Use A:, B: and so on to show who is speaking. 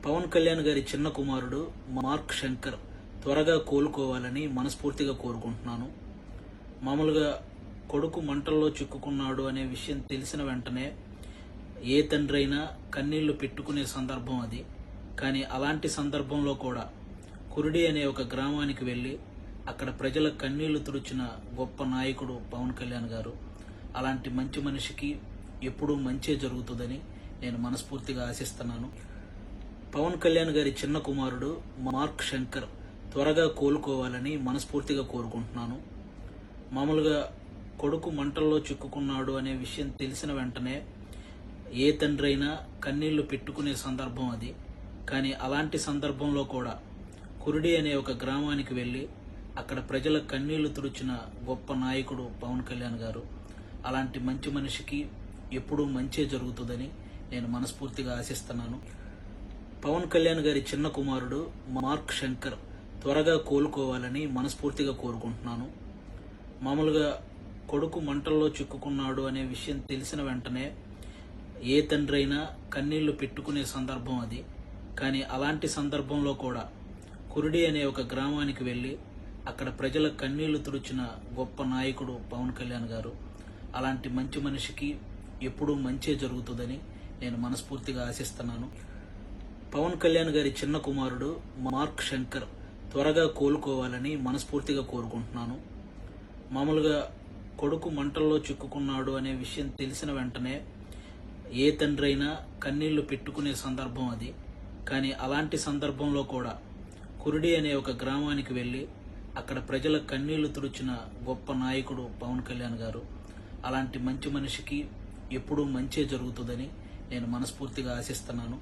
A: పవన్ కళ్యాణ్ గారి చిన్న కుమారుడు మార్క్ శంకర్ త్వరగా కోలుకోవాలని మనస్ఫూర్తిగా కోరుకుంటున్నాను. మామూలుగా కొడుకు మంటల్లో చిక్కుకున్నాడు అనే విషయం తెలిసిన వెంటనే ఏ తండ్రి అయినా కన్నీళ్లు పెట్టుకునే సందర్భం అది. కానీ అలాంటి సందర్భంలో కూడా కురిడి అనే ఒక గ్రామానికి వెళ్ళి అక్కడ ప్రజల కన్నీళ్లు తుడిచిన గొప్ప నాయకుడు పవన్ కళ్యాణ్ గారు. అలాంటి మంచి మనిషికి ఎప్పుడూ మంచే జరుగుతుందని నేను మనస్ఫూర్తిగా ఆశిస్తున్నాను. పవన్ కళ్యాణ్ గారి చిన్న కుమారుడు మార్క్ శంకర్ త్వరగా కోలుకోవాలని మనస్ఫూర్తిగా కోరుకుంటున్నాను. మామూలుగా కొడుకు మంటల్లో చిక్కుకున్నాడు అనే విషయం తెలిసిన వెంటనే ఏ తండ్రి అయినా కన్నీళ్లు పెట్టుకునే సందర్భం అది. కానీ అలాంటి సందర్భంలో కూడా కురిడి అనే ఒక గ్రామానికి వెళ్ళి అక్కడ ప్రజల కన్నీళ్లు తుడిచిన గొప్ప నాయకుడు పవన్ కళ్యాణ్ గారు. అలాంటి మంచి మనిషికి ఎప్పుడూ మంచే జరుగుతుందని నేను మనస్ఫూర్తిగా ఆశిస్తున్నాను. పవన్ కళ్యాణ్ గారి చిన్న కుమారుడు మార్క్ శంకర్ త్వరగా కోలుకోవాలని మనస్ఫూర్తిగా కోరుకుంటున్నాను. మామూలుగా కొడుకు మంటల్లో చిక్కుకున్నాడు అనే విషయం తెలిసిన వెంటనే ఏ తండ్రి అయినా కన్నీళ్లు పెట్టుకునే సందర్భం అది. కానీ అలాంటి సందర్భంలో కూడా కురిడి అనే ఒక గ్రామానికి వెళ్ళి అక్కడ ప్రజల కన్నీళ్లు తుడిచిన గొప్ప నాయకుడు పవన్ కళ్యాణ్ గారు. అలాంటి మంచి మనిషికి ఎప్పుడూ మంచే జరుగుతుందని నేను మనస్ఫూర్తిగా ఆశిస్తున్నాను. పవన్ కళ్యాణ్ గారి చిన్న కుమారుడు మార్క్ శంకర్ త్వరగా కోలుకోవాలని మనస్ఫూర్తిగా కోరుకుంటున్నాను. మామూలుగా కొడుకు మంటల్లో చిక్కుకున్నాడు అనే విషయం తెలిసిన వెంటనే ఏ తండ్రి అయినా కన్నీళ్లు పెట్టుకునే సందర్భం అది. కానీ అలాంటి సందర్భంలో కూడా కురిడి అనే ఒక గ్రామానికి వెళ్ళి అక్కడ ప్రజల కన్నీళ్లు తుడిచిన గొప్ప నాయకుడు పవన్ కళ్యాణ్ గారు. అలాంటి మంచి మనిషికి ఎప్పుడూ మంచే జరుగుతుందని నేను మనస్ఫూర్తిగా ఆశిస్తున్నాను.